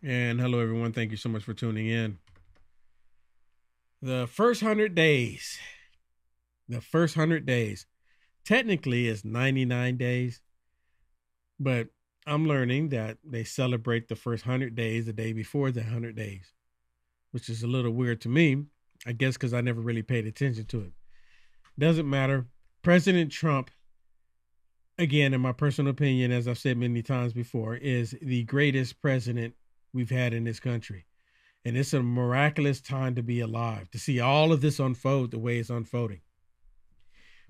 And hello, everyone. Thank you so much for tuning in. The first 100 days, the first 100 days, technically is 99 days, but I'm learning that they celebrate the first 100 days the day before the 100 days, which is a little weird to me, I guess, because I never really paid attention to it. Doesn't matter. President Trump, again, in my personal opinion, as I've said many times before, is the greatest president we've had in this country. And it's a miraculous time to be alive, to see all of this unfold the way it's unfolding.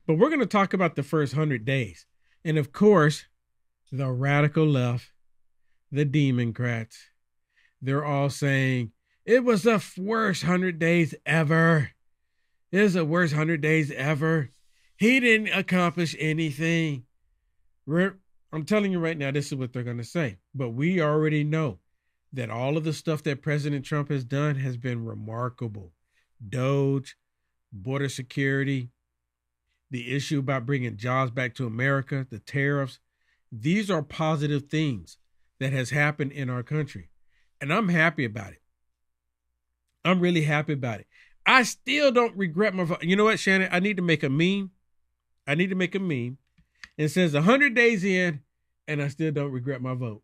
But we're going to talk about the first 100 days. And of course, the radical left, the Democrats, they're all saying, it was the worst 100 days ever. It was the worst 100 days ever. He didn't accomplish anything. I'm telling you right now, this is what they're going to say. But we already know that all of the stuff that President Trump has done has been remarkable. Doge, border security, the issue about bringing jobs back to America, the tariffs. These are positive things that has happened in our country. And I'm happy about it. I'm really happy about it. I still don't regret my vote. You know what, Shannon? I need to make a meme. It says 100 days in, and I still don't regret my vote.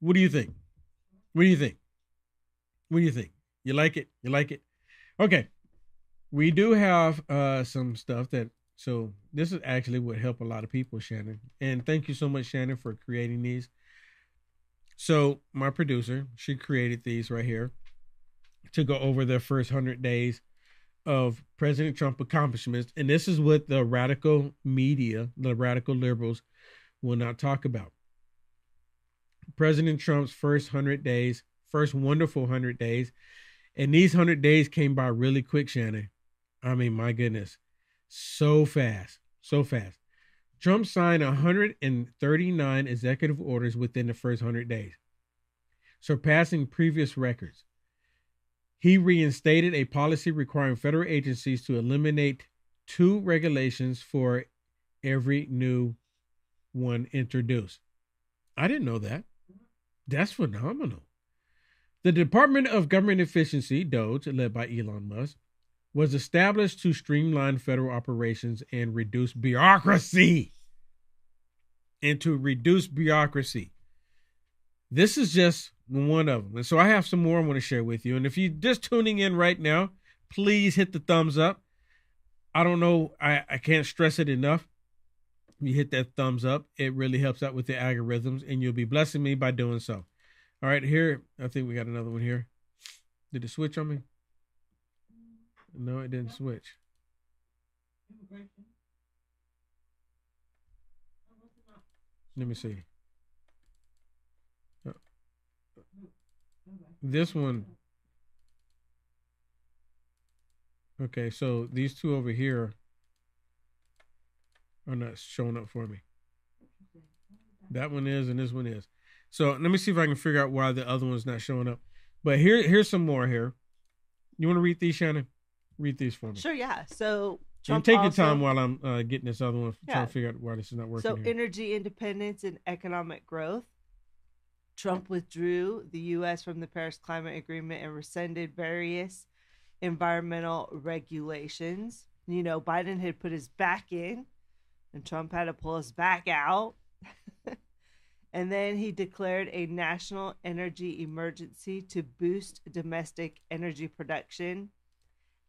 What do you think? What do you think? What do you think? You like it? You like it? Okay. We do have some stuff so this is actually would help a lot of people, Shannon. And thank you so much, Shannon, for creating these. So my producer, she created these right here to go over the first 100 days of President Trump accomplishments. And this is what the radical media, the radical liberals, will not talk about. President Trump's first 100 days, first wonderful 100 days. And these 100 days came by really quick, Shannon. I mean, my goodness. So fast. Trump signed 139 executive orders within the first 100 days, surpassing previous records. He reinstated a policy requiring federal agencies to eliminate 2 regulations for every new one introduced. I didn't know that. That's phenomenal. The Department of Government Efficiency, DOGE, led by Elon Musk, was established to streamline federal operations and reduce bureaucracy. This is just one of them. And so I have some more I want to share with you. And if you're just tuning in right now, please hit the thumbs up. I don't know. I can't stress it enough. You hit that thumbs up. It really helps out with the algorithms, and you'll be blessing me by doing so. All right, here, I think we got another one here. Did it switch on me? No, it didn't switch. Let me see. This one. Okay, so these two over here are not showing up for me. That one is, and this one is. So let me see if I can figure out why the other one's not showing up. But here's some more here. You want to read these, Shannon? Read these for me. Sure, yeah. So Trump take your time while I'm getting this other one, trying to figure out why this is not working. So energy independence and economic growth. Trump withdrew the U.S. from the Paris Climate Agreement and rescinded various environmental regulations. You know, Biden had put his back in, and Trump had to pull his back out. And then he declared a national energy emergency to boost domestic energy production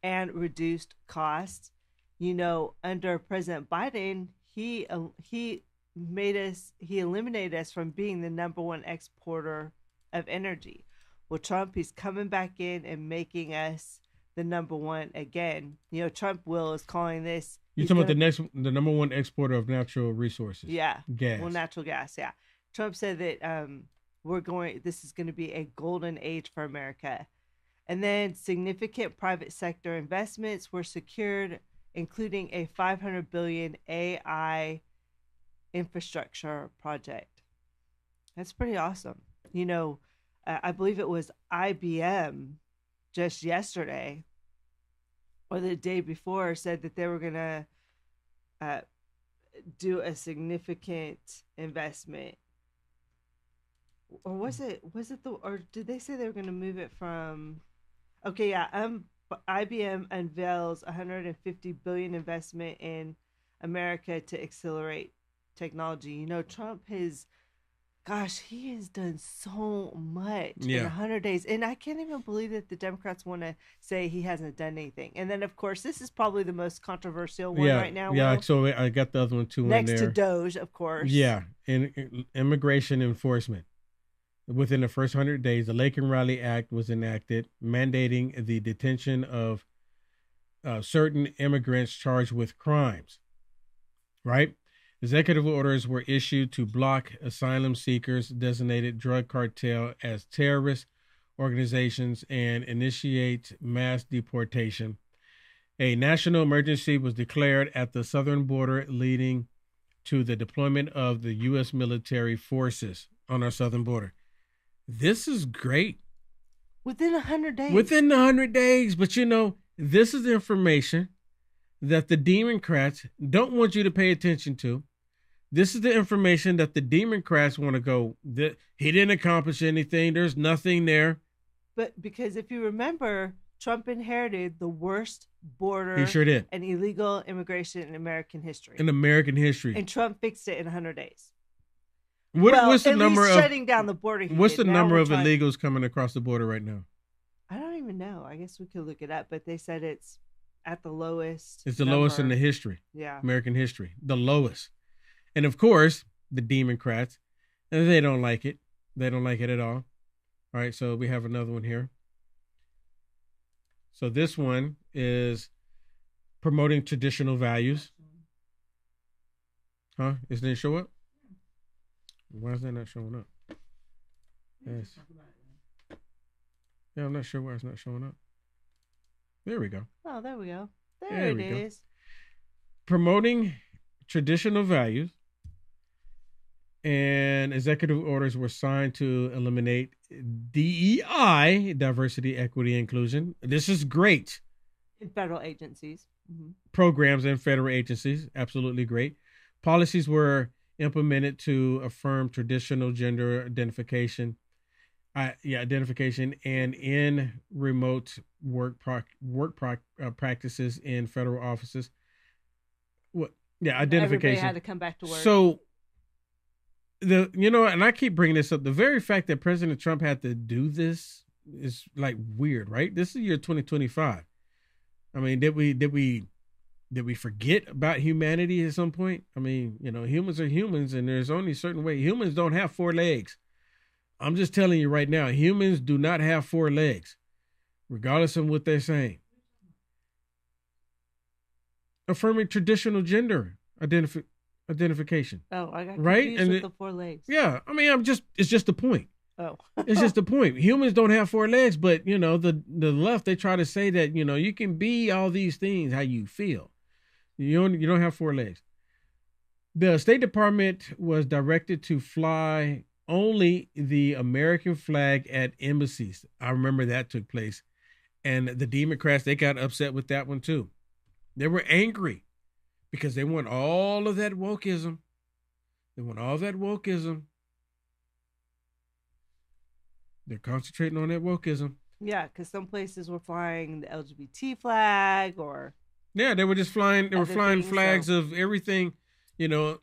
and reduced costs. You know, under President Biden, he eliminated us from being the number one exporter of energy. Well, Trump, he's coming back in and making us the number one again. You know, Trump is calling this. You're talking about the number one exporter of natural resources. Yeah. Gas. Well, natural gas. Yeah. Trump said that this is going to be a golden age for America. And then significant private sector investments were secured, including a $500 billion AI infrastructure project. That's pretty awesome. You know, I believe it was IBM just yesterday or the day before said that they were going to do a significant investment. Or was it the, or did they say they were going to move it from, okay, yeah, IBM unveils 150 billion investment in America to accelerate technology. You know, Trump has, gosh, he has done so much in Yeah. 100 days. And I can't even believe that the Democrats want to say he hasn't done anything. And then, of course, this is probably the most controversial one Yeah. right now. Yeah. Will. So I got the other one too in Next to there. Doge, of course. Yeah. Immigration enforcement. Within the first 100 days, the Lake and Riley Act was enacted, mandating the detention of certain immigrants charged with crimes. Right? Executive orders were issued to block asylum seekers designated drug cartel as terrorist organizations and initiate mass deportation. A national emergency was declared at the southern border, leading to the deployment of the U.S. military forces on our southern border. This is great. Within 100 days. Within the 100 days. But you know, this is information that the Democrats don't want you to pay attention to. This is the information that the Democrats want to go, he didn't accomplish anything. There's nothing there. But because if you remember, Trump inherited the worst border He sure did. and illegal immigration in American history. In American history. And Trump fixed it in 100 days. What's the number of shutting down the border? What's the number of illegals coming across the border right now? I don't even know. I guess we could look it up, but they said it's at the lowest. It's the lowest in the history. Yeah. American history. The lowest. And of course, the Democrats, they don't like it. They don't like it at all. All right, so we have another one here. So this one is promoting traditional values. Huh? Isn't it show up? Why is that not showing up? Yes. Yeah, I'm not sure why it's not showing up. There we go. Oh, there we go. There it is. Promoting traditional values, and executive orders were signed to eliminate DEI, diversity, equity, inclusion. This is great. In federal agencies. Mm-hmm. Programs and federal agencies. Absolutely great. Policies were implemented to affirm traditional gender identification, identification, and in remote practices in federal offices. What? Yeah, identification. Everybody had to come back to work. So and I keep bringing this up. The very fact that President Trump had to do this is like weird, right? This is year 2025. I mean, did we forget about humanity at some point? I mean, humans are humans, and there's only a certain way. Humans don't have 4 legs. I'm just telling you right now, humans do not have 4 legs, regardless of what they're saying. Affirming traditional gender identification. Oh, I got right? confused with the 4 legs. Yeah, I mean, it's just the point. Oh. It's just the point. Humans don't have 4 legs, but the left, they try to say that, you can be all these things how you feel. You don't have 4 legs. The State Department was directed to fly only the American flag at embassies. I remember that took place. And the Democrats, they got upset with that one too. They were angry because they want all of that wokeism. They want all that wokeism. They're concentrating on that wokeism. Yeah, because some places were flying the LGBT flag or... Yeah, they were just flying. They were flying flags of everything. Oh,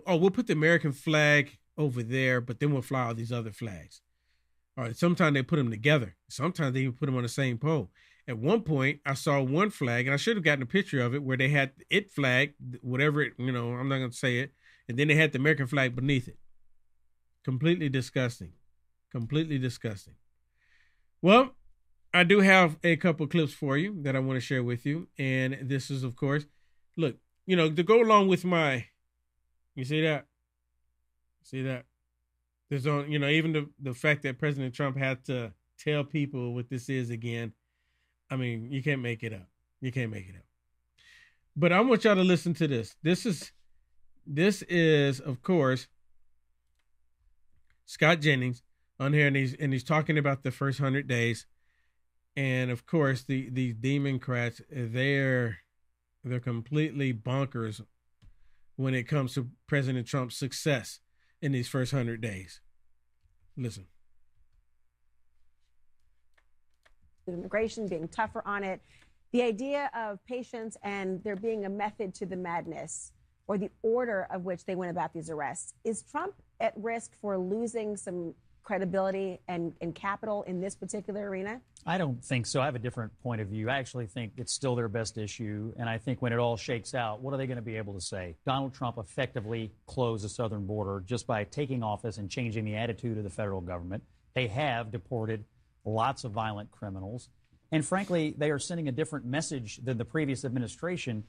we'll put the American flag over there, but then we'll fly all these other flags. All right. Sometimes they put them together. Sometimes they even put them on the same pole. At one point, I saw one flag, and I should have gotten a picture of it, where they had it flag, whatever it, I'm not going to say it, and then they had the American flag beneath it. Completely disgusting. Completely disgusting. Well, I do have a couple clips for you that I want to share with you. And this is, of course, look, to go along with you see that? See that? There's even the fact that President Trump had to tell people what this is again. I mean, you can't make it up. You can't make it up. But I want y'all to listen to this. This is, of course, Scott Jennings on here, and he's talking about the first 100 days. And of course, these Democrats, they're completely bonkers when it comes to President Trump's success in these first 100 days. Listen. Immigration, being tougher on it. The idea of patience and there being a method to the madness, or the order of which they went about these arrests. Is Trump at risk for losing some credibility and capital in this particular arena? I don't think so. I have a different point of view. I actually think it's still their best issue. And I think when it all shakes out, what are they going to be able to say? Donald Trump effectively closed the southern border just by taking office and changing the attitude of the federal government. They have deported lots of violent criminals. And frankly, they are sending a different message than the previous administration.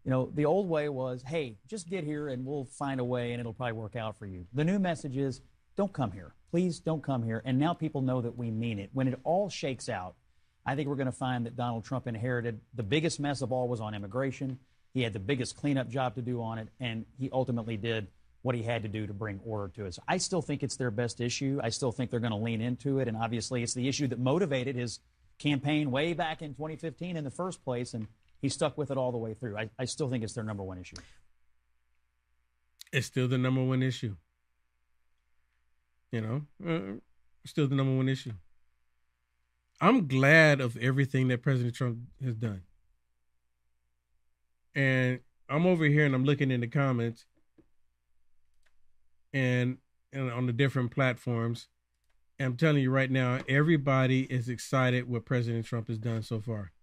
You know, the old way was, hey, just get here and we'll find a way and it'll probably work out for you. The new message is, don't come here. Please don't come here. And now people know that we mean it. When it all shakes out, I think we're going to find that Donald Trump inherited the biggest mess of all was on immigration. He had the biggest cleanup job to do on it, and he ultimately did what he had to do to bring order to it. So I still think it's their best issue. I still think they're going to lean into it, and obviously it's the issue that motivated his campaign way back in 2015 in the first place, and he stuck with it all the way through. I still think it's their number one issue. It's still the number one issue. You know, still the number one issue. I'm glad of everything that President Trump has done. And I'm over here and I'm looking in the comments and on the different platforms. And I'm telling you right now, everybody is excited what President Trump has done so far.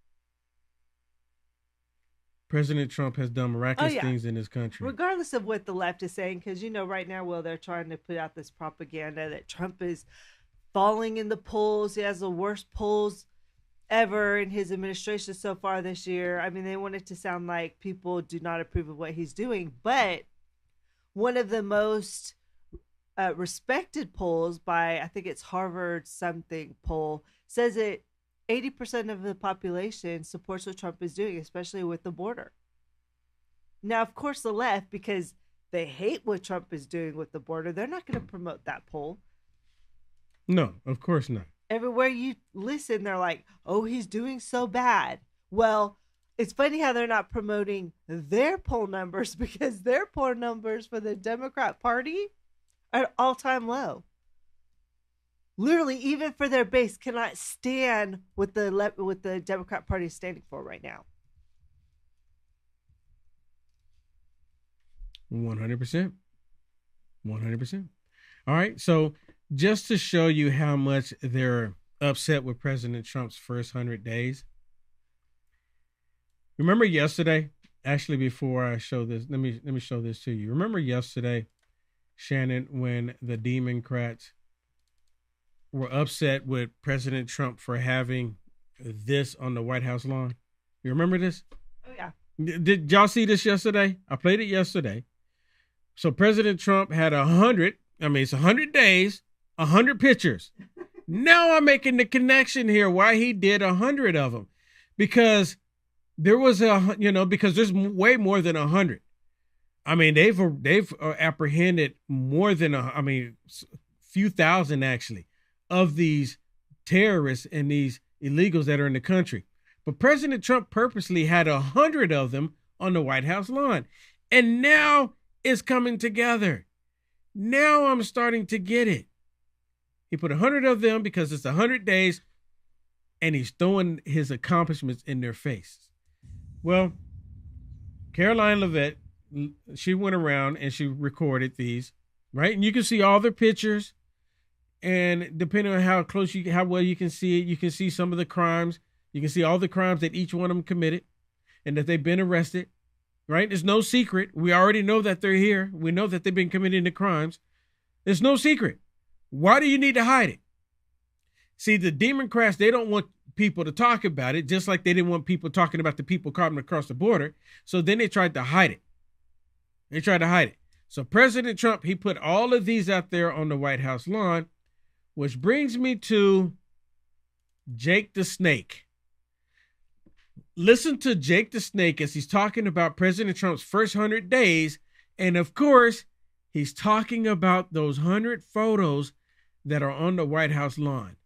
President Trump has done miraculous things in this country. Regardless of what the left is saying, because, you know, right now, well, they're trying to put out this propaganda that Trump is falling in the polls. He has the worst polls ever in his administration so far this year. I mean, they want it to sound like people do not approve of what he's doing. But one of the most respected polls by, I think it's Harvard something poll, says it 80% of the population supports what Trump is doing, especially with the border. Now, of course, the left, because they hate what Trump is doing with the border, they're not going to promote that poll. No, of course not. Everywhere you listen, they're like, oh, he's doing so bad. Well, it's funny how they're not promoting their poll numbers, because their poll numbers for the Democrat Party are all-time low. Literally, even for their base, cannot stand what the Democrat Party is standing for right now. 100%. 100%. All right. So just to show you how much they're upset with President Trump's first 100 days. Remember yesterday, actually, before I show this, let me show this to you. Remember yesterday, Shannon, when the Democrats were upset with President Trump for having this on the White House lawn? You remember this? Oh, yeah. Did y'all see this yesterday? I played it yesterday. So President Trump had 100 days, 100 pictures. Now I'm making the connection here why he did 100 of them. Because there was because there's way more than 100. I mean, they've apprehended more than few thousand actually of these terrorists and these illegals that are in the country. But President Trump purposely had 100 of them on the White House lawn. And now it's coming together. Now I'm starting to get it. He put 100 of them because it's 100 days, and he's throwing his accomplishments in their face. Well, Caroline Levitt, she went around and she recorded these, right? And you can see all their pictures. And depending on how well you can see it, you can see some of the crimes. You can see all the crimes that each one of them committed and that they've been arrested, right? It's no secret. We already know that they're here. We know that they've been committing the crimes. It's no secret. Why do you need to hide it? See, the Democrats, they don't want people to talk about it, just like they didn't want people talking about the people coming across the border. So then they tried to hide it. So President Trump, he put all of these out there on the White House lawn, which brings me to Jake the Snake. Listen to Jake the Snake as he's talking about President Trump's first 100 days. And of course, he's talking about those 100 photos that are on the White House lawn.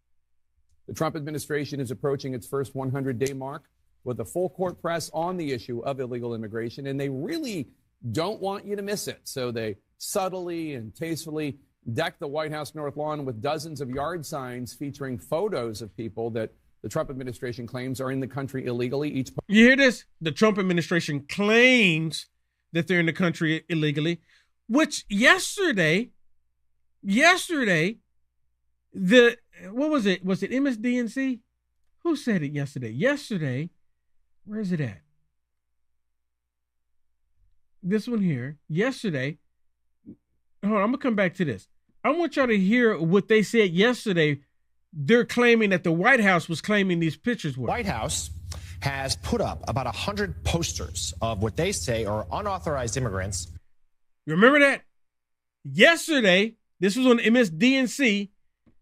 The Trump administration is approaching its first 100-day mark with a full court press on the issue of illegal immigration. And they really don't want you to miss it. So they subtly and tastefully decked the White House North Lawn with dozens of yard signs featuring photos of people that the Trump administration claims are in the country illegally. You hear this? The Trump administration claims that they're in the country illegally, which yesterday, what was it? Was it MSDNC? Who said it yesterday? Yesterday, where is it at? This one here. Yesterday, hold on, I'm going to come back to this. I want y'all to hear what they said yesterday. They're claiming that the White House was claiming these pictures were. White House has put up about 100 posters of what they say are unauthorized immigrants. Remember that? Yesterday, this was on MSDNC.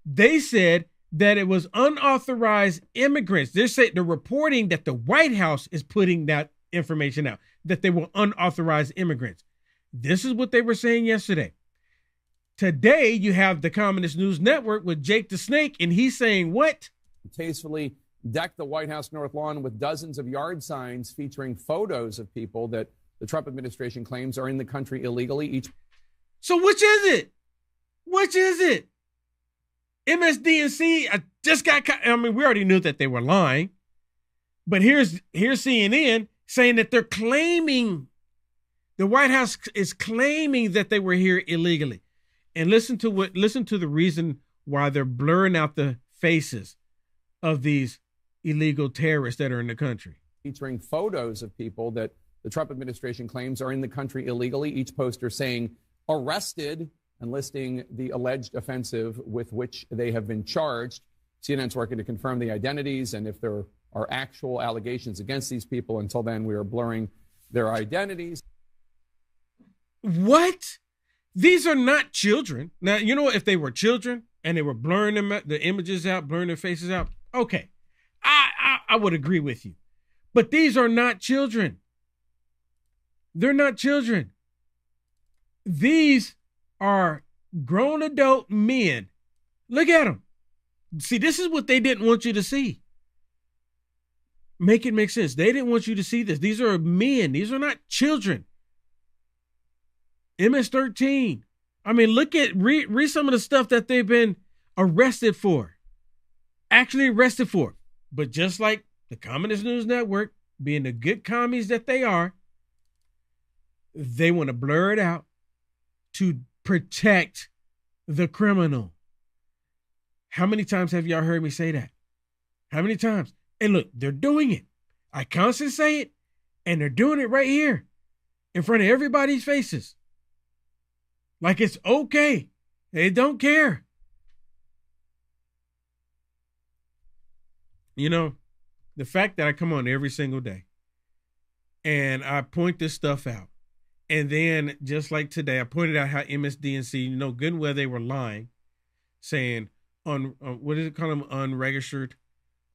They said that it was unauthorized immigrants. They're reporting that the White House is putting that information out, that they were unauthorized immigrants. This is what they were saying yesterday. Today, you have the Communist News Network with Jake the Snake, and he's saying what? Tastefully decked the White House North Lawn with dozens of yard signs featuring photos of people that the Trump administration claims are in the country illegally. So which is it? Which is it? MSDNC we already knew that they were lying, but here's CNN saying that they're claiming, the White House is claiming that they were here illegally. And listen to the reason why they're blurring out the faces of these illegal terrorists that are in the country. Featuring photos of people that the Trump administration claims are in the country illegally, each poster saying arrested and listing the alleged offensive with which they have been charged. CNN's working to confirm the identities and if there are actual allegations against these people. Until then, we are blurring their identities. What? These are not children. Now, you know, if they were children and they were blurring the images out, blurring their faces out, okay, I would agree with you. But these are not children. They're not children. These are grown adult men. Look at them. See, this is what they didn't want you to see. Make it make sense. They didn't want you to see this. These are men. These are not children. MS-13. I mean, read some of the stuff that they've been arrested for. Actually arrested for. But just like the Communist News Network, being the good commies that they are, they want to blur it out to protect the criminal. How many times have y'all heard me say that? How many times? And look, they're doing it. I constantly say it, and they're doing it right here in front of everybody's faces. Like it's okay. They don't care. You know, the fact that I come on every single day and I point this stuff out. And then just like today, I pointed out how MSDNC, you know, good and well they were lying, saying what is it called them, unregistered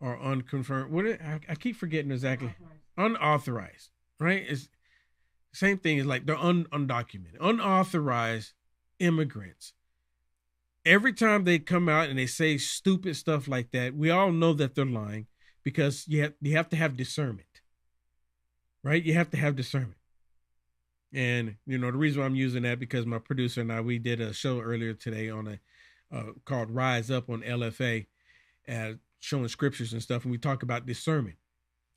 or unconfirmed? I keep forgetting exactly. Unauthorized, right? It's same thing as like they're undocumented, unauthorized immigrants. Every time they come out and they say stupid stuff like that, we all know that they're lying because you have to have discernment, right? You have to have discernment. And, you know, the reason why I'm using that because my producer and I, we did a show earlier today on called Rise Up on LFA, showing scriptures and stuff. And we talk about discernment.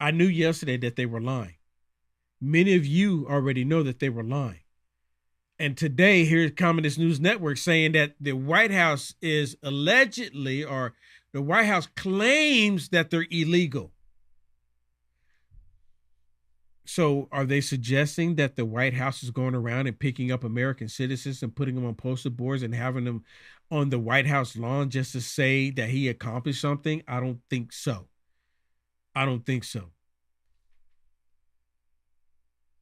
I knew yesterday that they were lying. Many of you already know that they were lying. And today, here's Communist News Network saying that the White House is allegedly, or the White House claims that they're illegal. So are they suggesting that the White House is going around and picking up American citizens and putting them on poster boards and having them on the White House lawn just to say that he accomplished something? I don't think so. I don't think so.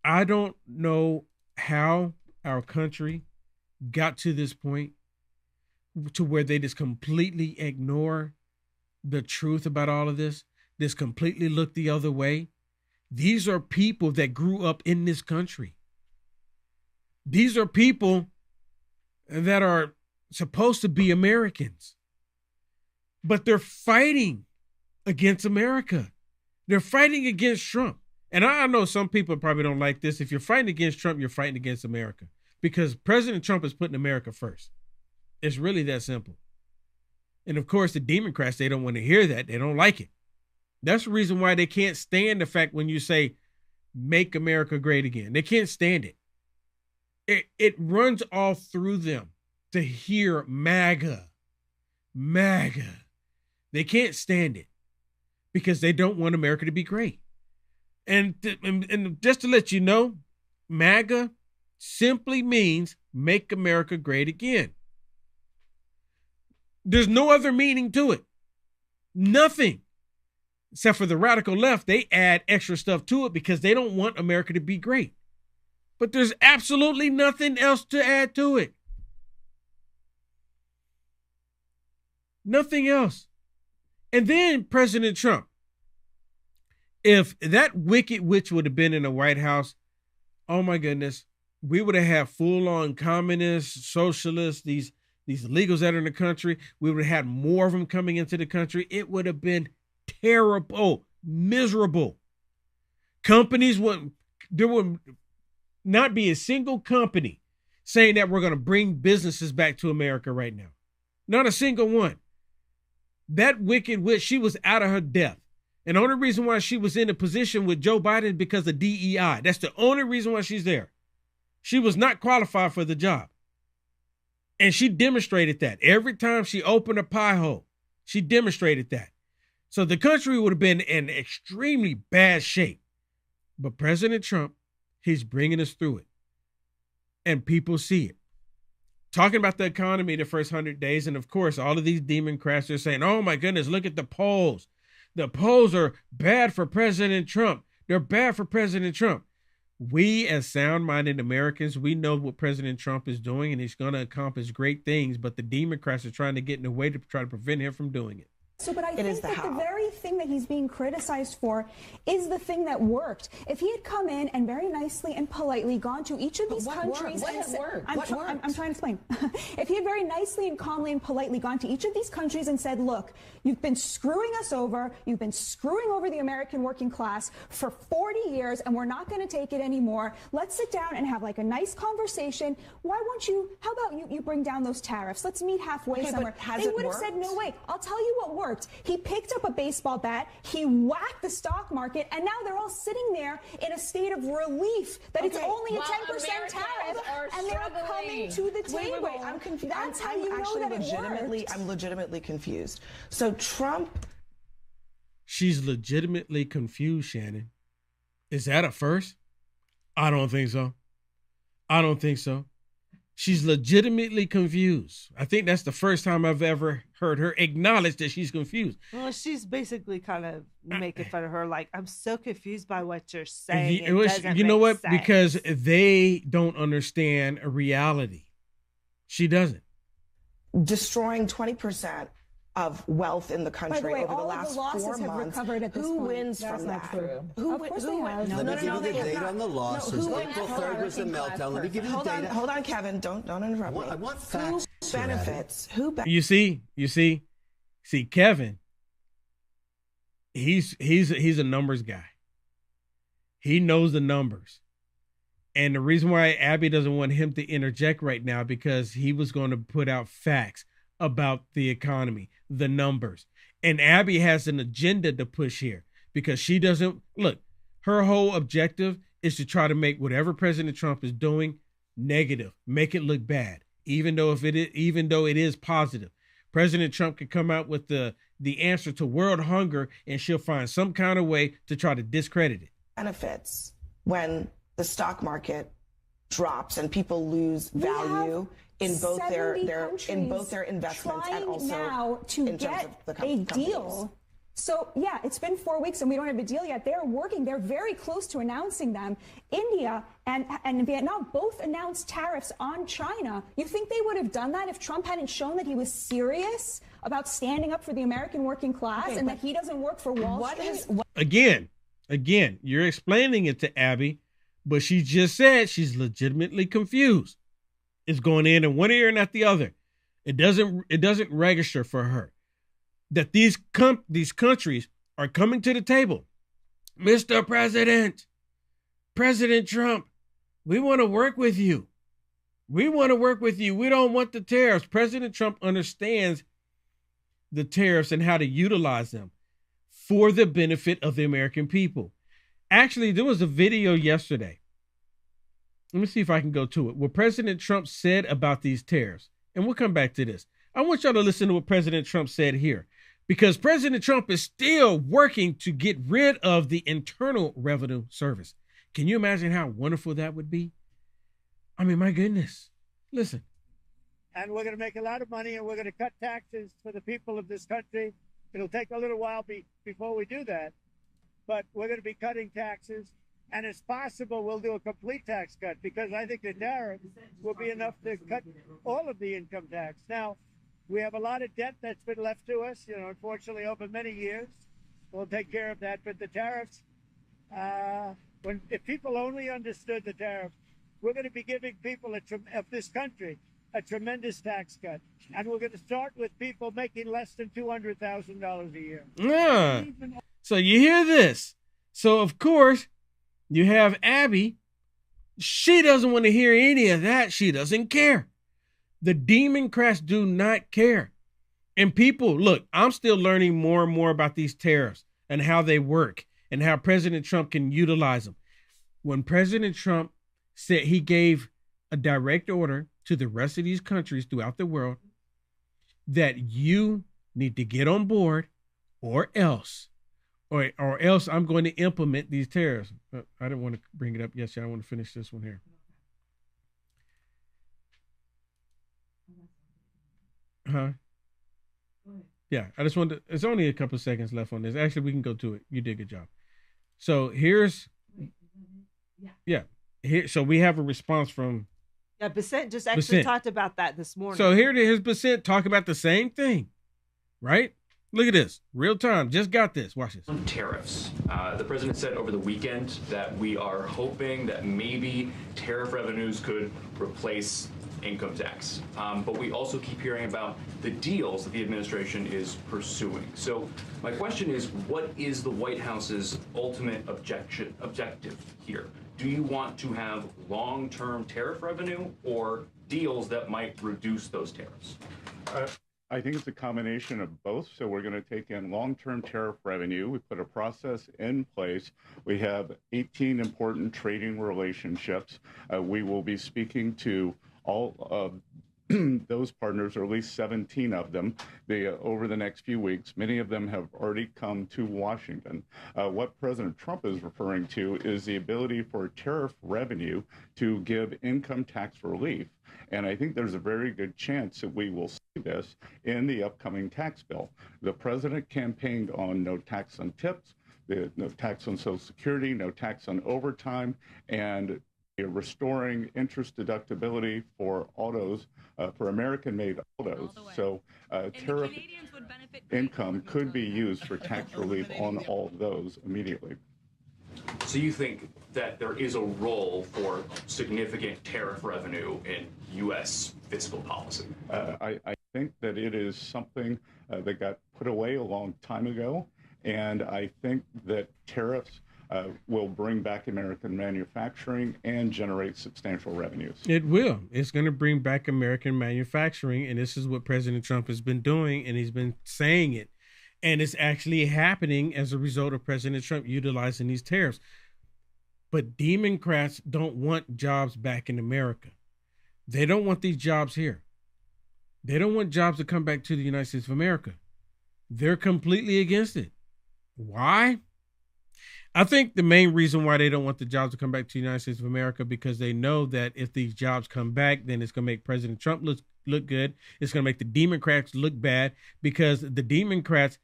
I don't know how our country got to this point to where they just completely ignore the truth about all of this, just completely look the other way. These are people that grew up in this country. These are people that are supposed to be Americans, but they're fighting against America. They're fighting against Trump. And I know some people probably don't like this. If you're fighting against Trump, you're fighting against America, because President Trump is putting America first. It's really that simple. And of course, the Democrats, they don't want to hear that. They don't like it. That's the reason why they can't stand the fact when you say, make America great again. They can't stand it. It runs all through them to hear MAGA. MAGA. They can't stand it because they don't want America to be great. And just to let you know, MAGA simply means make America great again. There's no other meaning to it. Nothing. Except for the radical left, they add extra stuff to it because they don't want America to be great. But there's absolutely nothing else to add to it. Nothing else. And then President Trump, if that wicked witch would have been in the White House, oh my goodness, we would have had full-on communists, socialists, these illegals that are in the country. We would have had more of them coming into the country. It would have been terrible, miserable. There would not be a single company saying that we're going to bring businesses back to America right now. Not a single one. That wicked witch, she was out of her depth. And the only reason why she was in a position with Joe Biden is because of DEI. That's the only reason why she's there. She was not qualified for the job. And she demonstrated that. Every time she opened a pie hole, she demonstrated that. So the country would have been in extremely bad shape. But President Trump, he's bringing us through it. And people see it. Talking about the economy the first 100 days. And of course, all of these Democrats are saying, oh my goodness, look at the polls. The polls are bad for President Trump. They're bad for President Trump. We as sound-minded Americans, we know what President Trump is doing, and he's going to accomplish great things. But the Democrats are trying to get in the way to try to prevent him from doing it. So, but I think that the very thing that he's being criticized for is the thing that worked. If he had come in and very nicely and politely gone to each of these countries and said, I'm trying to explain. If he had very nicely and calmly and politely gone to each of these countries and said, look, you've been screwing us over. You've been screwing over the American working class for 40 years, and we're not going to take it anymore. Let's sit down and have like a nice conversation. Why won't you, how about you bring down those tariffs? Let's meet halfway somewhere. They would have said, no way. I'll tell you what worked. He picked up a baseball bat, he whacked the stock market, and now they're all sitting there in a state of relief that it's only a 10% tariff, and they're coming to the table. Wait, I'm confused. That's how you know that it worked. I'm legitimately confused. So Trump... She's legitimately confused, Shannon. Is that a first? I don't think so. I don't think so. She's legitimately confused. I think that's the first time I've ever heard her acknowledge that she's confused. Well, she's basically kind of making fun of her, like, I'm so confused by what you're saying. You know what? Sense. Because they don't understand a reality. She doesn't. Destroying 20% of wealth in the country way, over the last 4 months. Who wins from that? Who wins? Let me give you the date on the losses. April 3rd was the meltdown. Let me give you the data. Hold on, Kevin. Don't interrupt me. I want facts. Who benefits? You see, Kevin, he's a numbers guy. He knows the numbers. And the reason why Abby doesn't want him to interject right now, because he was going to put out facts about the economy, the numbers. And Abby has an agenda to push here because she doesn't look. Her whole objective is to try to make whatever President Trump is doing negative, make it look bad, even though it is positive. President Trump could come out with the answer to world hunger, and she'll find some kind of way to try to discredit it. Benefits when the stock market drops and people lose value in both their investments and also now to in get terms of the a companies. deal. So yeah, it's been 4 weeks and we don't have a deal yet. They're working. They're very close to announcing them. India and Vietnam both announced tariffs on China. You think they would have done that if Trump hadn't shown that he was serious about standing up for the American working class and that he doesn't work for Wall Street? Again, you're explaining it to Abby, but she just said she's legitimately confused. It's going in one ear and not the other. It doesn't register for her that these countries are coming to the table Mr. President, President Trump, we want to work with you. We want to work with you. We don't want the tariffs. President Trump understands the tariffs and how to utilize them for the benefit of the American people. Actually, there was a video yesterday. Let me see if I can go to it. What President Trump said about these tariffs. And we'll come back to this. I want y'all to listen to what President Trump said here, because President Trump is still working to get rid of the Internal Revenue Service. Can you imagine how wonderful that would be? I mean, my goodness. Listen. And we're going to make a lot of money, and we're going to cut taxes for the people of this country. It'll take a little while before we do that, but we're going to be cutting taxes. And it's possible we'll do a complete tax cut, because I think the tariff will be enough to cut all of the income tax. Now, we have a lot of debt that's been left to us, unfortunately, over many years. We'll take care of that. But the tariffs, if people only understood the tariff, we're going to be giving people of this country a tremendous tax cut. And we're going to start with people making less than $200,000 a year. Yeah. So you hear this. So, of course, you have Abby. She doesn't want to hear any of that. She doesn't care. The Democrats do not care. And people, look, I'm still learning more and more about these tariffs and how they work and how President Trump can utilize them. When President Trump said he gave a direct order to the rest of these countries throughout the world that you need to get on board or else I'm going to implement these tariffs. I didn't want to bring it up yesterday. I want to finish this one here. Yeah, I just wanted to, it's only a couple of seconds left on this. Actually, we can go to it. You did a good job. So here's, so we have a response from. Yeah, Bassett just actually talked about that this morning. So here's Bassett talking about the same thing, right? Look at this, real time. Just got this. Watch this. On tariffs, the president said over the weekend that we are hoping that maybe tariff revenues could replace income tax. But we also keep hearing about the deals that the administration is pursuing. So my question is, what is the White House's ultimate objective here? Do you want to have long-term tariff revenue or deals that might reduce those tariffs? I think it's a combination of both. So we're going to take in long-term tariff revenue. We put a process in place. We have 18 important trading relationships. We will be speaking to all of those partners, or at least 17 of them, over the next few weeks. Many of them have already come to Washington. What President Trump is referring to is the ability for tariff revenue to give income tax relief. And I think there's a very good chance that we will see this in the upcoming tax bill. The president campaigned on no tax on tips, no tax on Social Security, no tax on overtime, and restoring interest deductibility for autos, for American-made autos. So tariff income could be used for tax relief on all of those immediately. So you think that there is a role for significant tariff revenue in U.S. fiscal policy? I think that it is something that got put away a long time ago, and I think that tariffs will bring back American manufacturing and generate substantial revenues. It will. It's going to bring back American manufacturing, and this is what President Trump has been doing, and he's been saying it. And it's actually happening as a result of President Trump utilizing these tariffs. But Democrats don't want jobs back in America. They don't want these jobs here. They don't want jobs to come back to the United States of America. They're completely against it. Why? I think the main reason why they don't want the jobs to come back to the United States of America, because they know that if these jobs come back, then it's going to make President Trump look good. It's going to make the Democrats look bad, because the Democrats,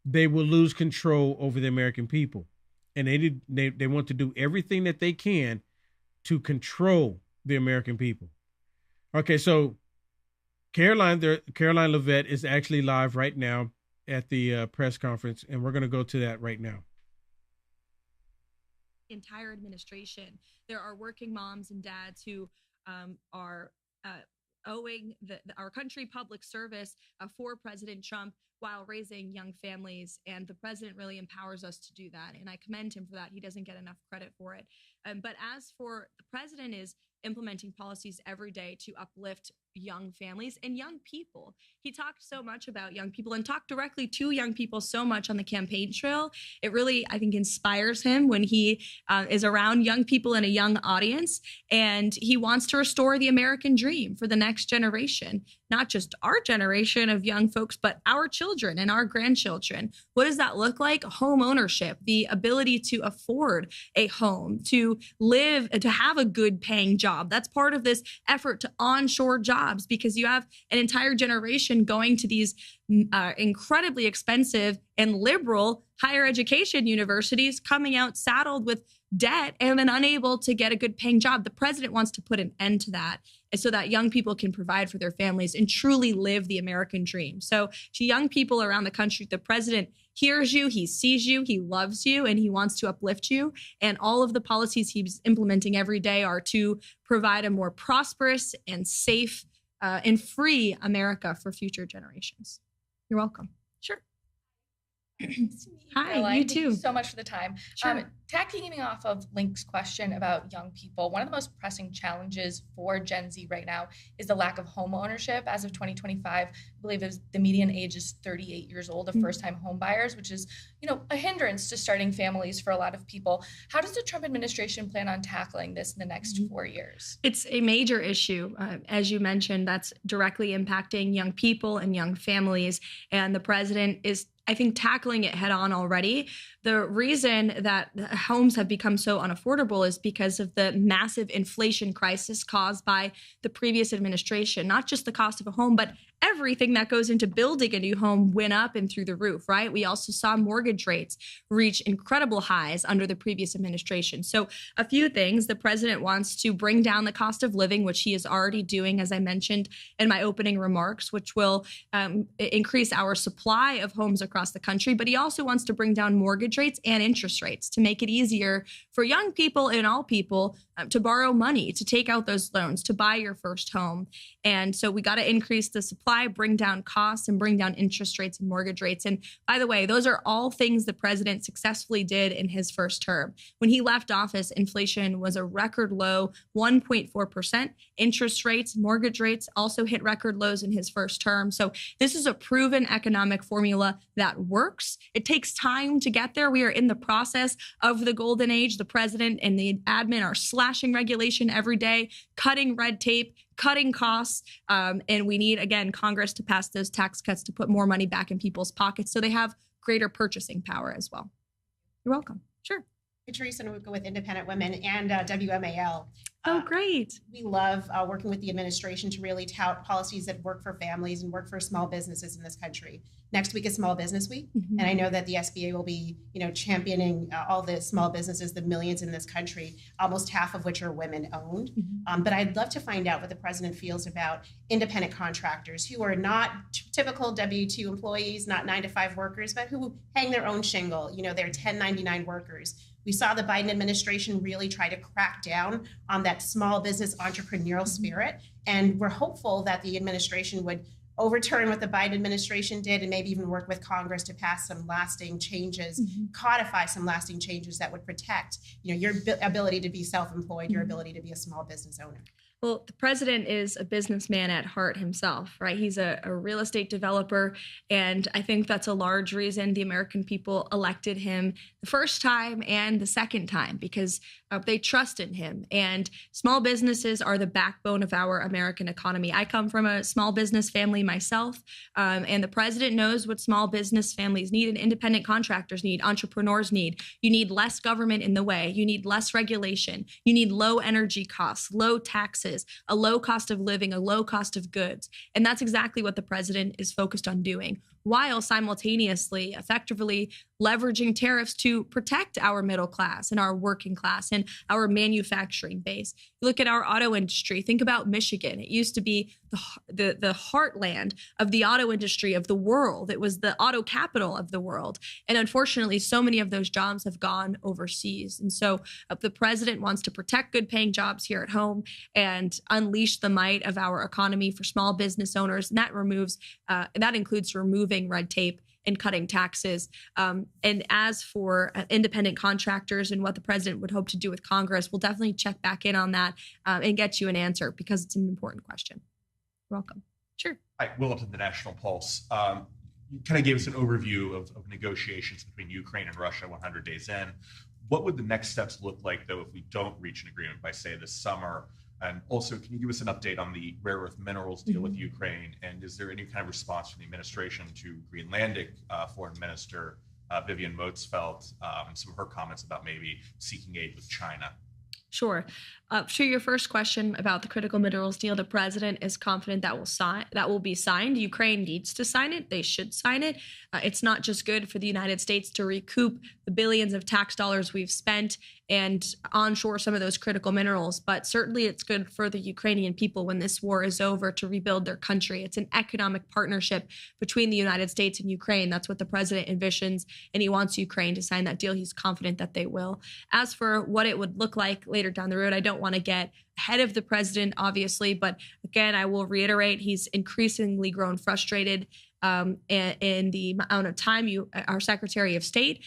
they will lose control over the American people. And they want to do everything that they can to control the American people. Okay, so Caroline Levitt is actually live right now at the press conference, and we're going to go to that right now. Entire administration, there are working moms and dads who are owing our country public service for President Trump while raising young families. And the president really empowers us to do that. And I commend him for that. He doesn't get enough credit for it. But as for the president is implementing policies every day to uplift young families and young people. He talked so much about young people and talked directly to young people so much on the campaign trail. It really, I think, inspires him when he is around young people and a young audience. And he wants to restore the American dream for the next generation, not just our generation of young folks, but our children and our grandchildren. What does that look like? Home ownership, the ability to afford a home, to live, to have a good paying job. That's part of this effort to onshore jobs, because you have an entire generation going to these incredibly expensive and liberal higher education universities, coming out saddled with debt and then unable to get a good paying job. The president wants to put an end to that so that young people can provide for their families and truly live the American dream. So to young people around the country, the president hears you, he sees you, he loves you, and he wants to uplift you. And all of the policies he's implementing every day are to provide a more prosperous and safe and free America for future generations. You're welcome. Sure. Hi, Caroline. you Thank too. you so much for the time. Sure. Tagging off of Link's question about young people, one of the most pressing challenges for Gen Z right now is the lack of home ownership. As of 2025, I believe the median age is 38 years old of first-time home buyers, which is, a hindrance to starting families for a lot of people. How does the Trump administration plan on tackling this in the next 4 years? It's a major issue. As you mentioned, that's directly impacting young people and young families. And the president is, I think, tackling it head on already. The reason that homes have become so unaffordable is because of the massive inflation crisis caused by the previous administration. Not just the cost of a home, but everything that goes into building a new home went up and through the roof, right? We also saw mortgage rates reach incredible highs under the previous administration. So a few things. The president wants to bring down the cost of living, which he is already doing, as I mentioned in my opening remarks, which will increase our supply of homes across the country. But he also wants to bring down mortgage rates and interest rates to make it easier for young people and all people to borrow money, to take out those loans, to buy your first home. And so we got to increase the supply, bring down costs, and bring down interest rates and mortgage rates. And by the way, those are all things the president successfully did in his first term. When he left office, inflation was a record low, 1.4%. Interest rates, mortgage rates also hit record lows in his first term. So this is a proven economic formula that works. It takes time to get there. We are in the process of the golden age. The president and the admin are slashing regulation every day, cutting red tape, cutting costs. And we need, again, Congress to pass those tax cuts to put more money back in people's pockets so they have greater purchasing power as well. You're welcome. Sure. Teresa Nwuka with Independent Women and WMAL. Oh, great. We love working with the administration to really tout policies that work for families and work for small businesses in this country. Next week is Small Business Week, and I know that the SBA will be, championing all the small businesses, the millions in this country, almost half of which are women-owned. But I'd love to find out what the president feels about independent contractors who are not typical W-2 employees, not 9-to-5 workers, but who hang their own shingle. They're 1099 workers. We saw the Biden administration really try to crack down on that small business entrepreneurial spirit. And we're hopeful that the administration would overturn what the Biden administration did and maybe even work with Congress to pass some lasting changes, codify some lasting changes that would protect, your ability to be self-employed, your ability to be a small business owner. Well, the president is a businessman at heart himself, right? He's a real estate developer. And I think that's a large reason the American people elected him the first time and the second time, because they trust in him. And small businesses are the backbone of our American economy. I come from a small business family myself, and the president knows what small business families need and independent contractors need, entrepreneurs need. You need less government in the way. You need less regulation. You need low energy costs, low taxes, a low cost of living, a low cost of goods. And that's exactly what the president is focused on doing, while simultaneously effectively leveraging tariffs to protect our middle class and our working class and our manufacturing base. You look at our auto industry. Think about Michigan. It used to be the heartland of the auto industry of the world. It was the auto capital of the world. And unfortunately, so many of those jobs have gone overseas. And so the president wants to protect good paying jobs here at home and unleash the might of our economy for small business owners. And that includes removing red tape and cutting taxes. And as for independent contractors and what the president would hope to do with Congress, we'll definitely check back in on that and get you an answer because it's an important question. You're welcome. Sure. Hi, Will Upton, the National Pulse. You kind of gave us an overview of negotiations between Ukraine and Russia 100 days in. What would the next steps look like, though, if we don't reach an agreement by, say, this summer? And also, can you give us an update on the rare earth minerals deal with Ukraine? And is there any kind of response from the administration to Greenlandic Foreign Minister Vivian Motzfeldt and some of her comments about maybe seeking aid with China? Sure. To your first question about the critical minerals deal, the president is confident that will be signed. Ukraine needs to sign it. They should sign it. It's not just good for the United States to recoup the billions of tax dollars we've spent and onshore some of those critical minerals, but certainly it's good for the Ukrainian people when this war is over to rebuild their country. It's an economic partnership between the United States and Ukraine. That's what the president envisions, and he wants Ukraine to sign that deal. He's confident that they will. As for what it would look like later down the road, I don't want to get ahead of the president, obviously, but again, I will reiterate, he's increasingly grown frustrated in the amount of time our Secretary of State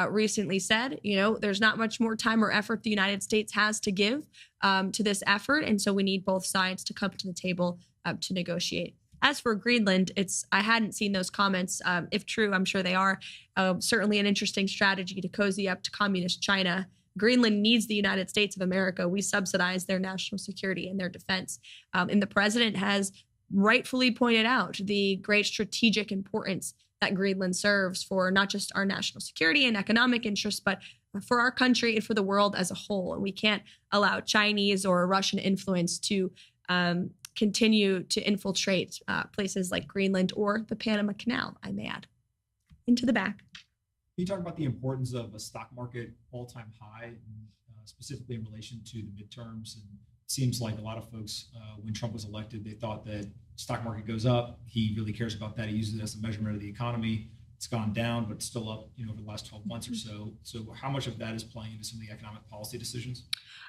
recently said, there's not much more time or effort the United States has to give to this effort. And so we need both sides to come to the table to negotiate. As for Greenland, I hadn't seen those comments. If true, I'm sure they are. Certainly an interesting strategy to cozy up to communist China. Greenland needs the United States of America. We subsidize their national security and their defense. And the president has rightfully pointed out the great strategic importance that Greenland serves for not just our national security and economic interests, but for our country and for the world as a whole. And we can't allow Chinese or Russian influence to continue to infiltrate places like Greenland or the Panama Canal, I may add. Into the back. Can you talk about the importance of a stock market all-time high, specifically in relation to the midterms? And it seems like a lot of folks, when Trump was elected, they thought that stock market goes up. He really cares about that. He uses it as a measurement of the economy. It's gone down, but it's still up, over the last 12 months or so. So how much of that is playing into some of the economic policy decisions?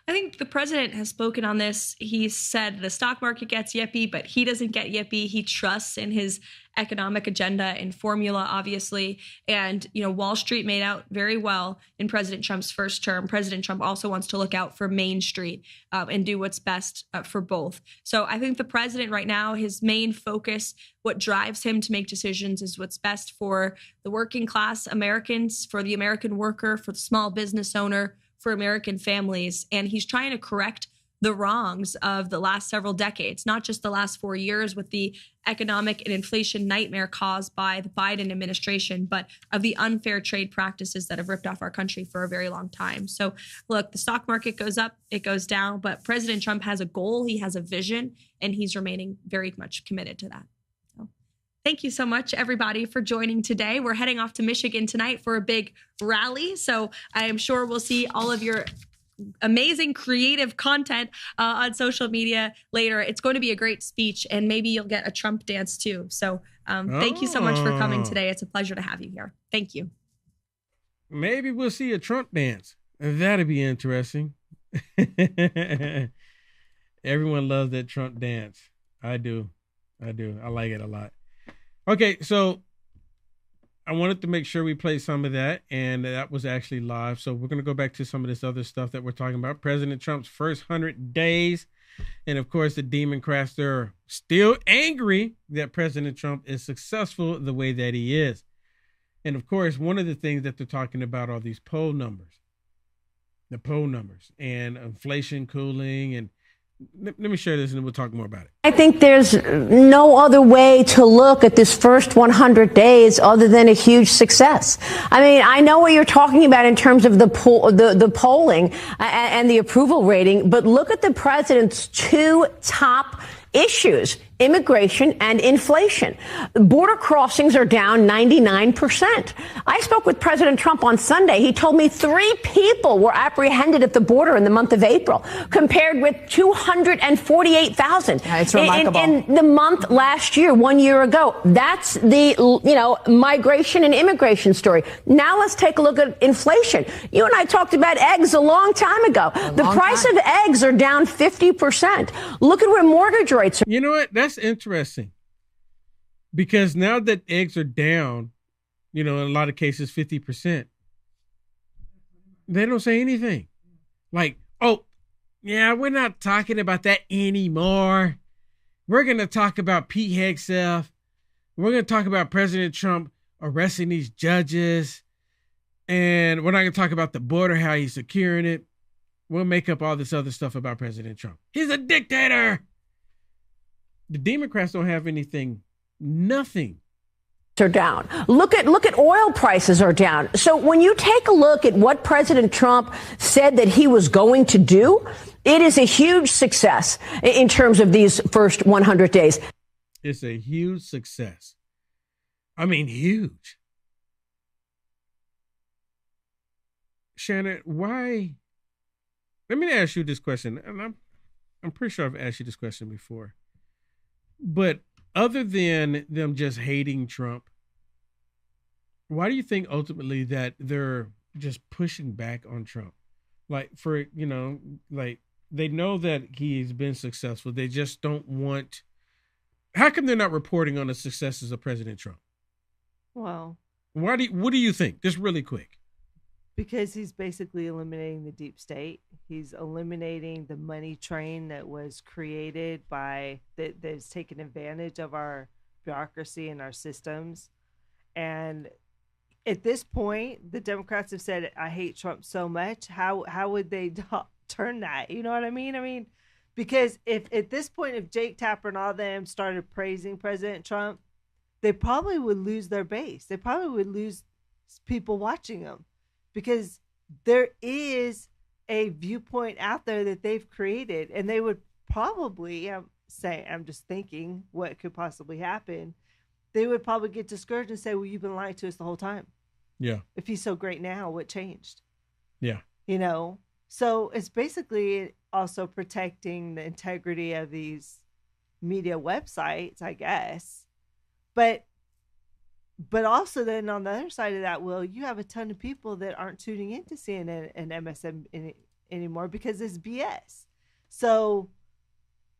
I think the president has spoken on this. He said the stock market gets yippee, but he doesn't get yippee. He trusts in his economic agenda and formula, obviously. And, Wall Street made out very well in President Trump's first term. President Trump also wants to look out for Main Street and do what's best for both. So I think the president right now, his main focus, what drives him to make decisions is what's best for the working class Americans, for the American worker, for the small business owner, for American families. And he's trying to correct the wrongs of the last several decades, not just the last 4 years with the economic and inflation nightmare caused by the Biden administration, but of the unfair trade practices that have ripped off our country for a very long time. So look, the stock market goes up, it goes down, but President Trump has a goal, he has a vision, and he's remaining very much committed to that. So thank you so much, everybody, for joining today. We're heading off to Michigan tonight for a big rally. So I am sure we'll see all of your amazing creative content on social media later. It's going to be a great speech, and maybe you'll get a Trump dance too. So thank you so much for coming today. It's a pleasure to have you here. Thank you. Maybe we'll see a Trump dance. That'd be interesting. Everyone loves that Trump dance. I do. I like it a lot. Okay, so I wanted to make sure we played some of that, and that was actually live. So we're going to go back to some of this other stuff that we're talking about. President Trump's first 100 days. And, of course, the Democrats are still angry that President Trump is successful the way that he is. And, of course, one of the things that they're talking about are these poll numbers. The poll numbers and inflation cooling. And let me share this and we'll talk more about it. I think there's no other way to look at this first 100 days other than a huge success. I mean, I know what you're talking about in terms of the polling and the approval rating, but look at the president's two top issues. immigration, and inflation. Border crossings are down 99%. I spoke with President Trump on Sunday. He told me 3 people were apprehended at the border in the month of April, compared with 248,000 it's remarkable. in the month last year, 1 year ago. That's the, migration and immigration story. Now let's take a look at inflation. You and I talked about eggs a long time ago. The price of eggs are down 50%. Look at where mortgage rates are. You know what? That's interesting. Because now that eggs are down, in a lot of cases, 50%, they don't say anything. Like, oh, yeah, we're not talking about that anymore. We're going to talk about Pete Hegseth. We're going to talk about President Trump arresting these judges. And we're not going to talk about the border, how he's securing it. We'll make up all this other stuff about President Trump. He's a dictator. The Democrats don't have anything, nothing. Are down. Look at oil prices are down. So when you take a look at what President Trump said that he was going to do, it is a huge success in terms of these first 100 days. It's a huge success. I mean, huge. Shannon, why? Let me ask you this question, and I'm pretty sure I've asked you this question before. But other than them just hating Trump, why do you think ultimately that they're just pushing back on Trump? Like they know that he's been successful. They just don't want. How come they're not reporting on the successes of President Trump? Well, what do you think? Just really quick. Because he's basically eliminating the deep state. He's eliminating the money train that was created that's taken advantage of our bureaucracy and our systems. And at this point, the Democrats have said, I hate Trump so much. How would they turn that? You know what I mean? Because if at this point, if Jake Tapper and all them started praising President Trump, they probably would lose their base. They probably would lose people watching them. Because there is a viewpoint out there that they've created, and they would probably I'm just thinking what could possibly happen. They would probably get discouraged and say, well, you've been lying to us the whole time. Yeah. If he's so great now, what changed? Yeah. So it's basically also protecting the integrity of these media websites, I guess. But also then on the other side of that, Will, you have a ton of people that aren't tuning into CNN and MSN anymore because it's BS. So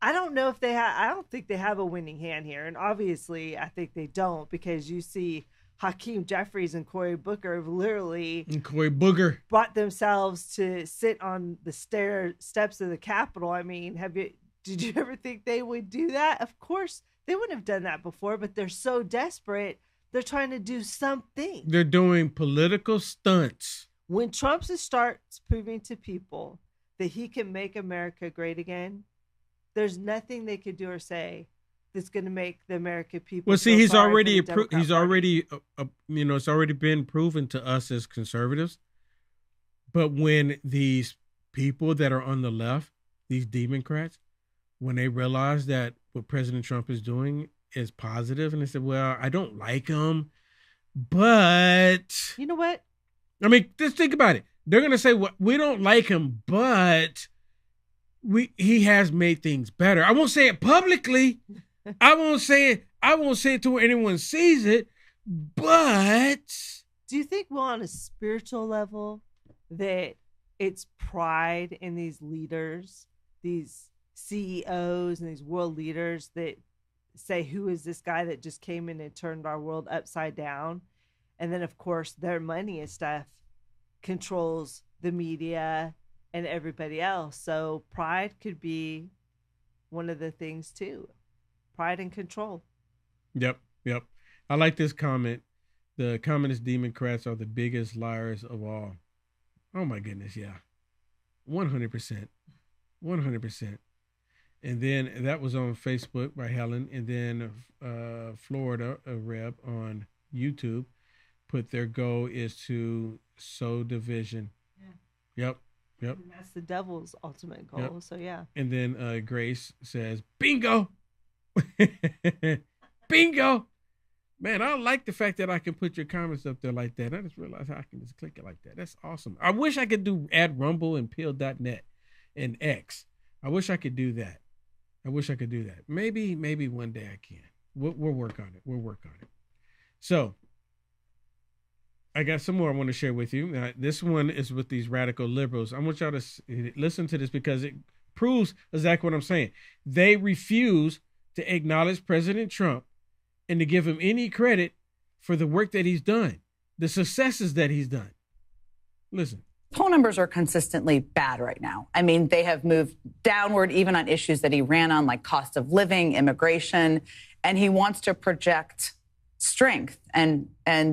I don't know if I don't think they have a winning hand here. And obviously I think they don't, because you see Hakeem Jeffries and Cory Booker have literally brought themselves to sit on the steps of the Capitol. I mean, did you ever think they would do that? Of course they wouldn't have done that before, but they're so desperate. They're trying to do something. They're doing political stunts. When Trump starts proving to people that he can make America great again, there's nothing they could do or say that's going to make the American people. Well, see, it's already been proven to us as conservatives. But when these people that are on the left, these Democrats, when they realize that what President Trump is doing is positive, and they said, well, I don't like him, but you know what? I mean, just think about it. They're going to say, well, we don't like him, but he has made things better. I won't say it publicly. I won't say it to where anyone sees it, but do you think, well, on a spiritual level, that it's pride in these leaders, these CEOs and these world leaders that say, who is this guy that just came in and turned our world upside down? And then, of course, their money and stuff controls the media and everybody else. So pride could be one of the things too. Pride and control. Yep. I like this comment. The communist Democrats are the biggest liars of all. Oh my goodness, yeah. 100%. 100%. And then that was on Facebook by Helen. And then Florida, a rep on YouTube, put their goal is to sow division. Yeah. Yep. And that's the devil's ultimate goal. Yep. So, yeah. And then Grace says, bingo. Bingo. Man, I like the fact that I can put your comments up there like that. I just realized how I can just click it like that. That's awesome. I wish I could add Rumble and Peel.net and X. I wish I could do that. Maybe one day I can. We'll work on it. So I got some more I want to share with you. Now, this one is with these radical liberals. I want y'all to listen to this because it proves exactly what I'm saying. They refuse to acknowledge President Trump and to give him any credit for the work that he's done, the successes that he's done. Listen. Poll numbers are consistently bad right now. I mean, they have moved downward even on issues that he ran on, like cost of living, immigration, and he wants to project strength and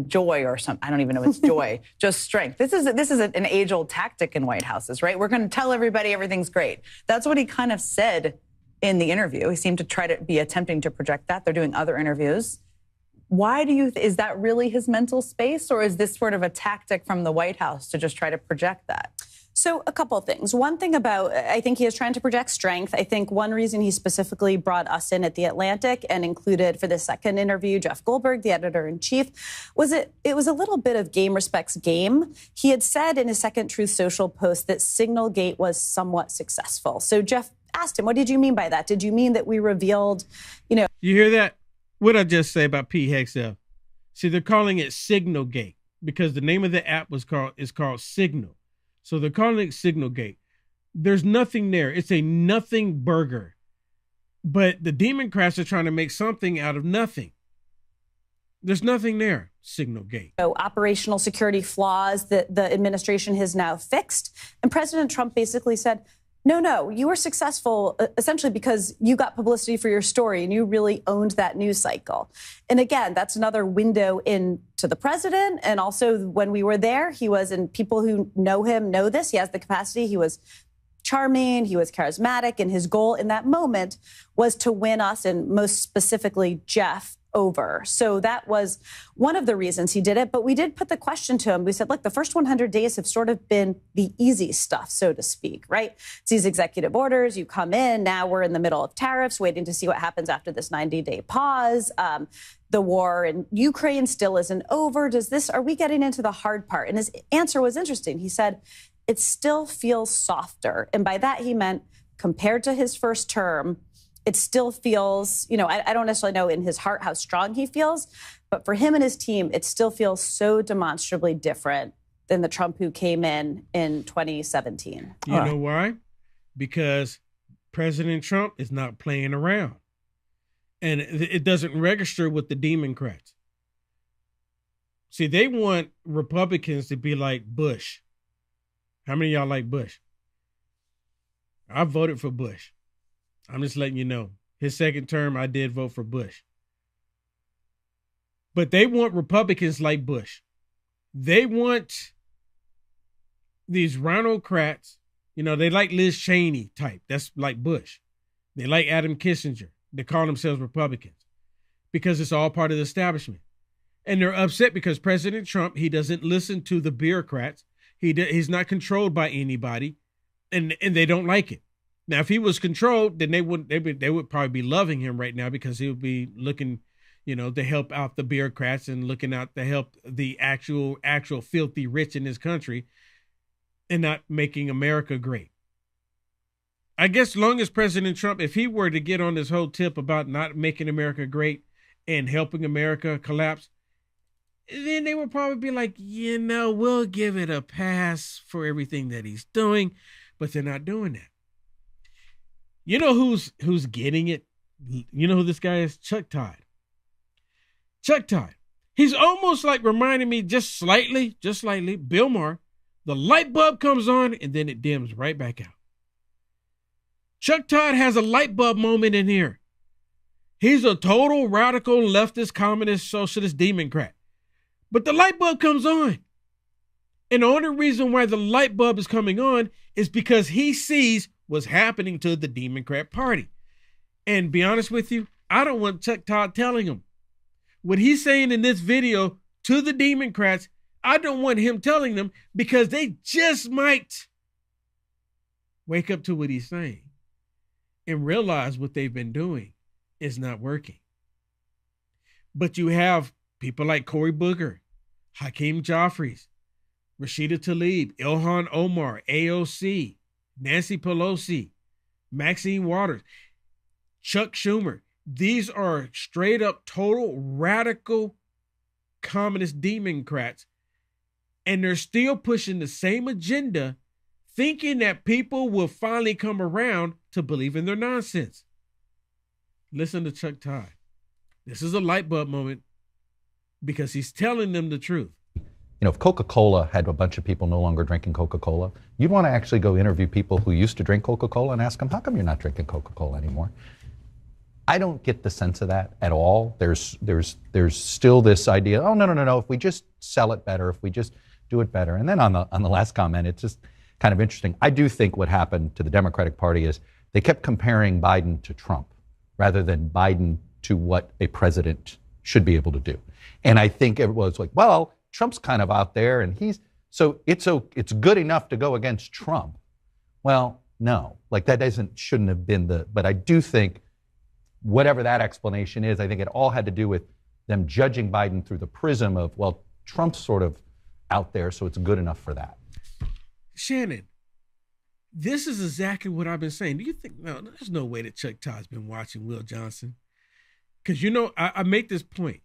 joy or something. I don't even know if it's joy, just strength. This is an age-old tactic in White Houses, right? We're going to tell everybody everything's great. That's what he kind of said in the interview. He seemed to try to be attempting to project that. They're doing other interviews. Why do you, is that really his mental space, or is this sort of a tactic from the White House to just try to project that? So a couple of things. One thing about, I think he is trying to project strength. I think one reason he specifically brought us in at The Atlantic and included for the second interview, Jeff Goldberg, the editor-in-chief, was it was a little bit of game respects game. He had said in his second Truth Social post that Signalgate was somewhat successful. So Jeff asked him, what did you mean by that? Did you mean that we revealed, You hear that? What I just say about Pete Hegseth? See, they're calling it Signalgate because the name of the app is called Signal. So they're calling it Signalgate. There's nothing there. It's a nothing burger. But the Democrats are trying to make something out of nothing. There's nothing there. Signalgate. Operational security flaws that the administration has now fixed. And President Trump basically said, no, you were successful essentially because you got publicity for your story and you really owned that news cycle. And again, that's another window into the president. And also when we were there, he was, and people who know him know this, he has the capacity. He was charming, he was charismatic, and his goal in that moment was to win us, and most specifically Jeff, over. So that was one of the reasons he did it. But we did put the question to him. We said, look, the first 100 days have sort of been the easy stuff, so to speak, right? It's these executive orders. You come in. Now we're in the middle of tariffs, waiting to see what happens after this 90-day pause. The war in Ukraine still isn't over. Are we getting into the hard part? And his answer was interesting. He said, it still feels softer. And by that, he meant compared to his first term, it still feels, I don't necessarily know in his heart how strong he feels, but for him and his team, it still feels so demonstrably different than the Trump who came in 2017. You know why? Because President Trump is not playing around. And it doesn't register with the Democrats. See, they want Republicans to be like Bush. How many of y'all like Bush? I voted for Bush. I'm just letting you know. His second term, I did vote for Bush. But they want Republicans like Bush. They want these Rhinocrats. They like Liz Cheney type. That's like Bush. They like Adam Kissinger. They call themselves Republicans because it's all part of the establishment. And they're upset because President Trump, he doesn't listen to the bureaucrats. He's not controlled by anybody, and they don't like it. Now, if he was controlled, then they would probably be loving him right now because he would be looking, to help out the bureaucrats and looking out to help the actual filthy rich in this country and not making America great. I guess long as President Trump, if he were to get on this whole tip about not making America great and helping America collapse, then they would probably be like, we'll give it a pass for everything that he's doing, but they're not doing that. You know who's getting it? You know who this guy is? Chuck Todd. Chuck Todd. He's almost like reminding me just slightly, Bill Maher. The light bulb comes on and then it dims right back out. Chuck Todd has a light bulb moment in here. He's a total radical leftist, communist, socialist Democrat. But the light bulb comes on. And the only reason why the light bulb is coming on is because he sees what's happening to the Democrat Party. And be honest with you, I don't want Chuck Todd telling him. What he's saying in this video to the Democrats, I don't want him telling them because they just might wake up to what he's saying and realize what they've been doing is not working. But you have people like Cory Booker, Hakeem Jeffries, Rashida Tlaib, Ilhan Omar, AOC, Nancy Pelosi, Maxine Waters, Chuck Schumer. These are straight up total radical communist democrats. And they're still pushing the same agenda, thinking that people will finally come around to believe in their nonsense. Listen to Chuck Todd. This is a light bulb moment because he's telling them the truth. You know, if Coca-Cola had a bunch of people no longer drinking Coca-Cola, you'd want to actually go interview people who used to drink Coca-Cola and ask them, how come you're not drinking Coca-Cola anymore? I don't get the sense of that at all. There's still this idea, oh, no, if we just sell it better, if we just do it better. And then on the last comment, it's just kind of interesting. I do think what happened to the Democratic Party is they kept comparing Biden to Trump rather than Biden to what a president should be able to do. And I think it was like, well, Trump's kind of out there and it's good enough to go against Trump. Well, no, like that shouldn't have been but I do think whatever that explanation is, I think it all had to do with them judging Biden through the prism of, well, Trump's sort of out there, so it's good enough for that. Shannon, this is exactly what I've been saying. Do you think, no, there's no way that Chuck Todd's been watching Will Johnson? Because, you know, I make this point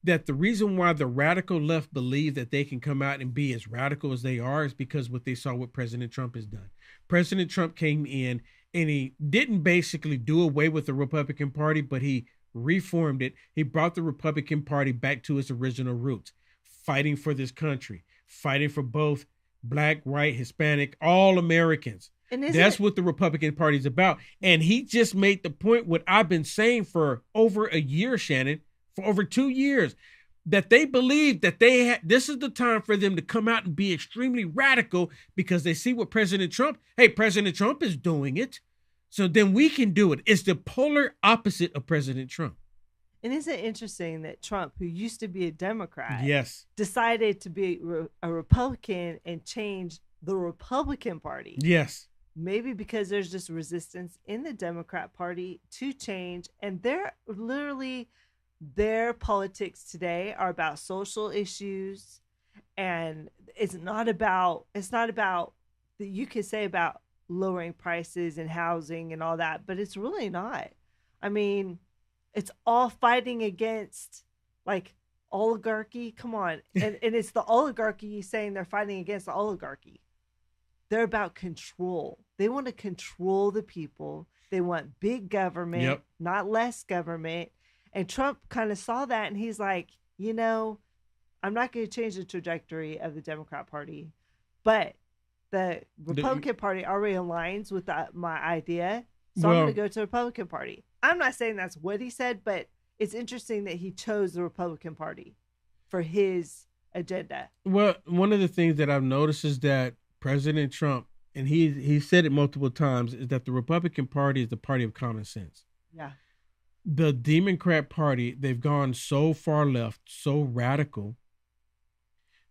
that the reason why the radical left believe that they can come out and be as radical as they are is because what they saw what President Trump has done. President Trump came in and he didn't basically do away with the Republican Party, but he reformed it. He brought the Republican Party back to its original roots, fighting for this country, fighting for both Black, white, Hispanic, all Americans. And that's what the Republican Party is about. And he just made the point, what I've been saying for over a year, Shannon, for over 2 years, that they believe that this is the time for them to come out and be extremely radical because they see what President Trump is doing it. So then we can do it. It's the polar opposite of President Trump. And isn't it interesting that Trump, who used to be a Democrat, yes, decided to be a Republican and change the Republican Party? Yes. Maybe because there's just resistance in the Democrat Party to change. And their politics today are about social issues. And it's not about you could say about lowering prices and housing and all that, but it's really not. I mean, it's all fighting against like oligarchy. Come on. And it's the oligarchy saying they're fighting against the oligarchy. They're about control. They want to control the people. They want big government, not less government. And Trump kind of saw that and he's like, you know, I'm not going to change the trajectory of the Democrat Party, but the Republican Party already aligns with my idea. So I'm going to go to the Republican Party. I'm not saying that's what he said, but it's interesting that he chose the Republican Party for his agenda. Well, one of the things that I've noticed is that President Trump, and he said it multiple times, is that the Republican Party is the party of common sense. Yeah. The Democrat Party, they've gone so far left, so radical,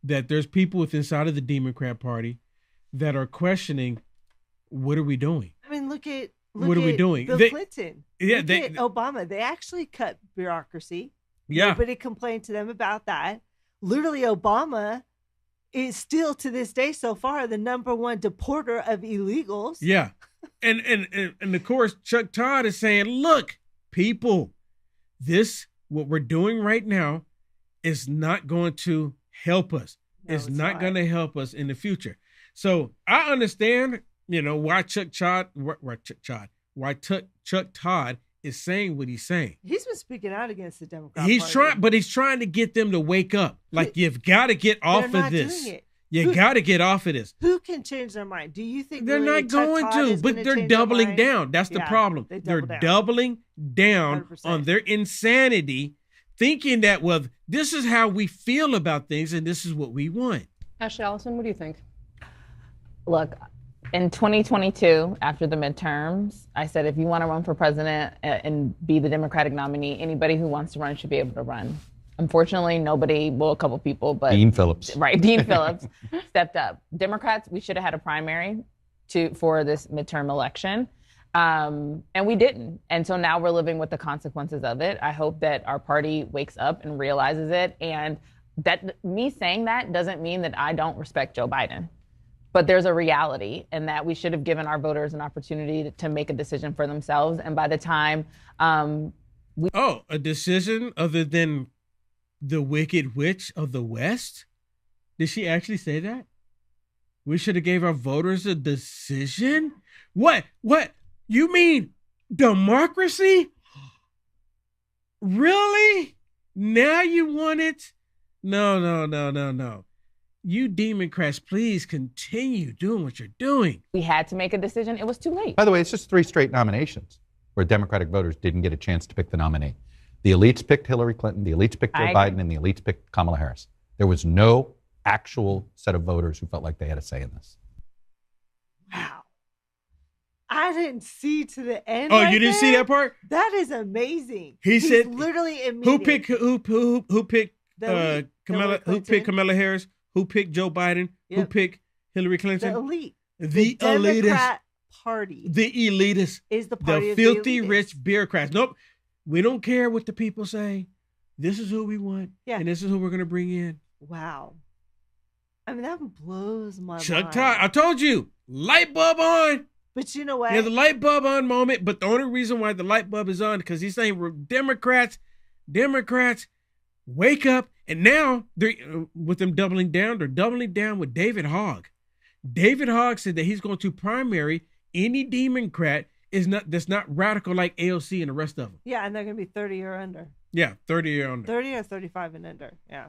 that there's people inside of the Democrat Party that are questioning, what are we doing? I mean, look at what are we doing? Bill Clinton. Yeah, look at Obama. They actually cut bureaucracy. Yeah. Nobody complained to them about that. Literally, Obama is still to this day so far the number one deporter of illegals. Yeah. And of course, Chuck Todd is saying, look, people, what we're doing right now is not going to help us. No, it's not going to help us in the future. So I understand, you know, why Chuck Todd is saying what he's saying. He's been speaking out against the Democrat Party. He's trying to get them to wake up. Like, you've got to get off of this. You got to get off of this. Who can change their mind? Do you think they're not going to? But they're doubling down. That's the problem. They're doubling down 100%. On their insanity, thinking that, well, this is how we feel about things and this is what we want. Ashley Allison, what do you think? Look, in 2022, after the midterms, I said, if you want to run for president and be the Democratic nominee, anybody who wants to run should be able to run. Unfortunately, a couple people, but Dean Phillips. Right, Dean Phillips stepped up. Democrats, we should have had a primary for this midterm election. And we didn't. And so now we're living with the consequences of it. I hope that our party wakes up and realizes it. And that me saying that doesn't mean that I don't respect Joe Biden. But there's a reality in that we should have given our voters an opportunity to make a decision for themselves. And by the time a decision other than the Wicked Witch of the West? Did she actually say that? We should have gave our voters a decision? What? You mean democracy? Really? Now you want it? No. You Democrats, please continue doing what you're doing. We had to make a decision. It was too late. By the way, it's just 3 straight nominations where Democratic voters didn't get a chance to pick the nominee. The elites picked Hillary Clinton, the elites picked Joe Biden, and the elites picked Kamala Harris. There was no actual set of voters who felt like they had a say in this. Wow. I didn't see to the end. Oh, you didn't see that part? That is amazing. He's said literally in who picked Kamala? Who picked Kamala Harris? Who picked Joe Biden? Yep. Who picked Hillary Clinton? The elite. The Democrat Party. The elitists. Is the party the of filthy the rich bureaucrats. Nope. We don't care what the people say. This is who we want. Yeah. And this is who we're going to bring in. Wow. I mean, that blows my Chuck mind. Todd, I told you, light bulb on. But you know what? Yeah, the light bulb on moment. But the only reason why the light bulb is on because he's saying Democrats, wake up. And now they're with them doubling down. They're doubling down with David Hogg. David Hogg said that he's going to primary any Democrat that's not radical like AOC and the rest of them. Yeah, and they're going to be 30 or under. Yeah, 30 or under. 30 or 35 and under. Yeah.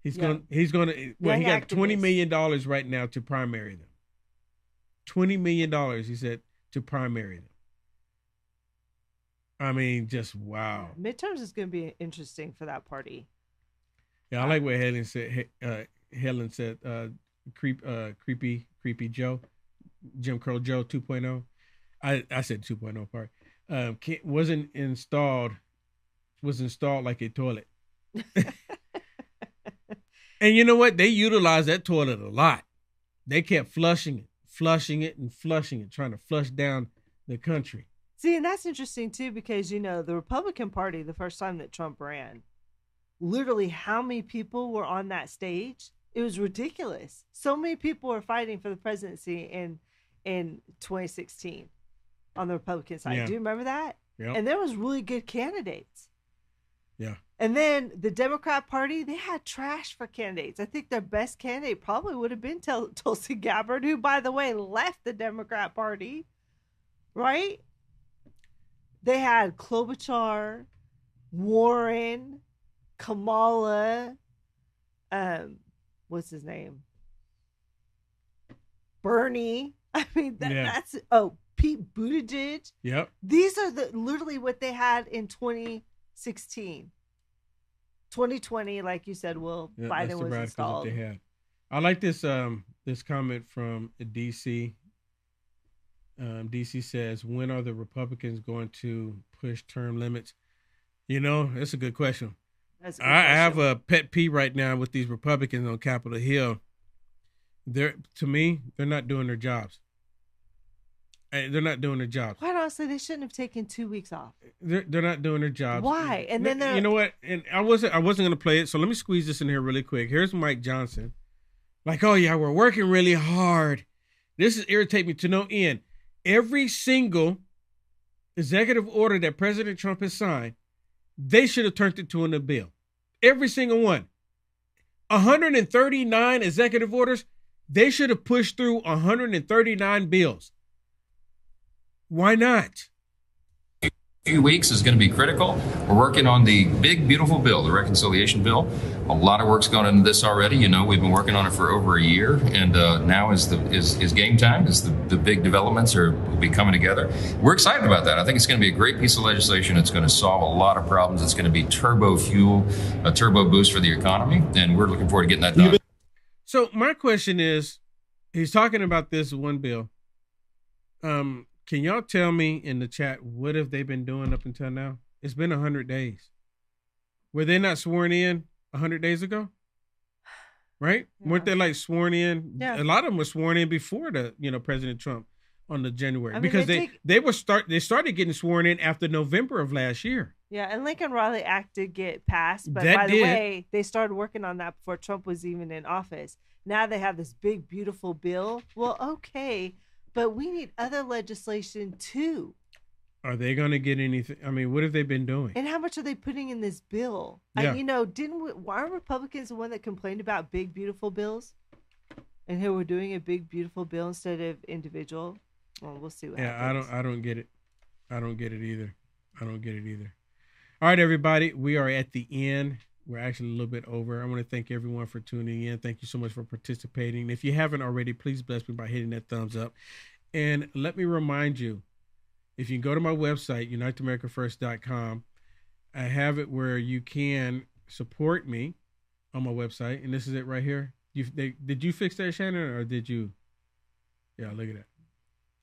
He's going to well, he got $20 million right now to primary them. $20 million, he said, to primary them. I mean, just wow. Midterms is going to be interesting for that party. Yeah, I like what Helen said. Creepy Joe, Jim Crow Joe 2.0. I said 2.0 part. Was installed like a toilet. And you know what? They utilized that toilet a lot. They kept flushing it, trying to flush down the country. See, and that's interesting too, because the Republican Party, the first time that Trump ran, literally how many people were on that stage? It was ridiculous. So many people were fighting for the presidency in 2016 on the Republican side. Yeah. Do you remember that? Yeah. And there was really good candidates. Yeah. And then the Democrat Party, they had trash for candidates. I think their best candidate probably would have been Tulsi Gabbard, who, by the way, left the Democrat Party. Right? They had Klobuchar, Warren, Kamala, what's his name? Bernie. I mean, that's Pete Buttigieg. Yep. These are literally what they had in 2016. 2020, like you said, Biden was installed. That they had. I like this this comment from DC. DC says, when are the Republicans going to push term limits? That's a good question. I have a pet peeve right now with these Republicans on Capitol Hill. To me, they're not doing their jobs. They're not doing their jobs. Quite honestly, they shouldn't have taken 2 weeks off. They're not doing their jobs. Why? And then you know what? And I wasn't going to play it, so let me squeeze this in here really quick. Here's Mike Johnson. Like, oh yeah, we're working really hard. This is irritating me to no end. Every single executive order that President Trump has signed, they should have turned it to a bill. Every single one. 139 executive orders, they should have pushed through 139 bills. Why not? Few weeks is going to be critical. We're working on the big, beautiful bill, the reconciliation bill. A lot of work's gone into this already. We've been working on it for over a year, and now is game time. The big developments will be coming together. We're excited about that. I think it's going to be a great piece of legislation. It's going to solve a lot of problems. It's going to be turbo fuel, a turbo boost for the economy, and we're looking forward to getting that done. So my question is, he's talking about this one bill. Can y'all tell me in the chat, what have they been doing up until now? It's been 100 days. Were they not sworn in 100 days ago? Right? Yeah. Weren't they sworn in? Yeah. A lot of them were sworn in before President Trump on the January I mean, because they they started getting sworn in after November of last year. Yeah, and Lincoln-Riley Act did get passed, but That by the did. way, they started working on that before Trump was even in office. Now they have this big, beautiful bill. Well, okay, but we need other legislation too. Are they going to get anything? I mean, what have they been doing? And how much are they putting in this bill? Yeah. Why are Republicans the one that complained about big, beautiful bills? And here we're doing a big, beautiful bill instead of individual. Well, we'll see what happens. I don't get it. I don't get it either. All right, everybody, we are at the end. We're actually a little bit over. I want to thank everyone for tuning in. Thank you so much for participating. If you haven't already, please bless me by hitting that thumbs up. And let me remind you, if you go to my website, uniteamericafirst.com, I have it where you can support me on my website. And this is it right here. Did you fix that, Shannon, or did you? Yeah, look at that.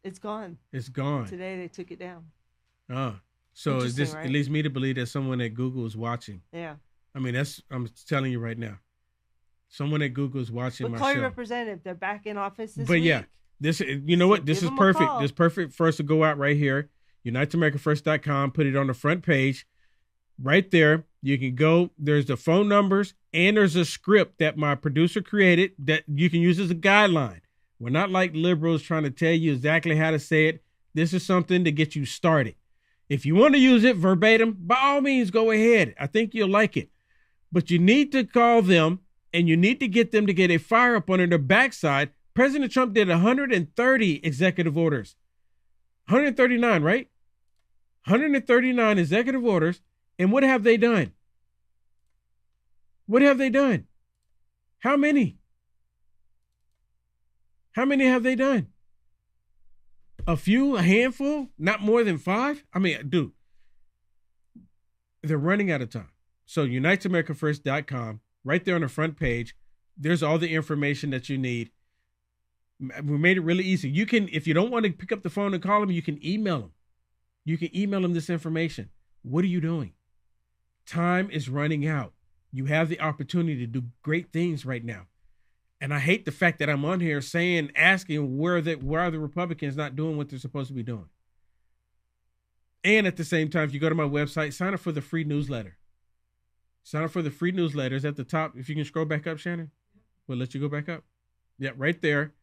It's gone. It's gone. Today they took it down. So is this, right? It leads me to believe that someone at Google is watching. Yeah. I mean, I'm telling you right now. Someone at Google is watching But my call show. your representative. They're back in office this But week. yeah, you know what? This give is them a perfect. call. This is perfect for us to go out right here. UniteAmericaFirst.com. Put it on the front page. Right there. You can go. There's the phone numbers and there's a script that my producer created that you can use as a guideline. We're not like liberals trying to tell you exactly how to say it. This is something to get you started. If you want to use it verbatim, by all means, go ahead. I think you'll like it. But you need to call them and you need to get them to get a fire up under their backside. President Trump did 130 executive orders. 139, right? 139 executive orders. And what have they done? What have they done? How many? How many have they done? A few, a handful, not more than 5? I mean, dude, they're running out of time. So uniteamericafirst.com, right there on the front page, there's all the information that you need. We made it really easy. You can, if you don't want to pick up the phone and call them, you can email them. You can email them this information. What are you doing? Time is running out. You have the opportunity to do great things right now. And I hate the fact that I'm on here asking where are the Republicans not doing what they're supposed to be doing. And at the same time, if you go to my website, sign up for the free newsletter. Sign up for the free newsletters at the top. If you can scroll back up, Shannon, we'll let you go back up. Yeah, right there.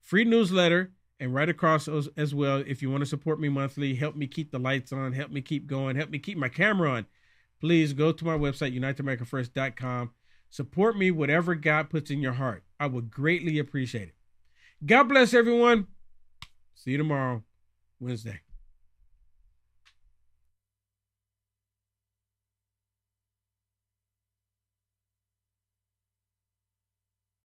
Free newsletter, and right across as well. If you want to support me monthly, help me keep the lights on, help me keep going, help me keep my camera on, please go to my website, uniteamericafirst.com. Support me, whatever God puts in your heart. I would greatly appreciate it. God bless everyone. See you tomorrow, Wednesday.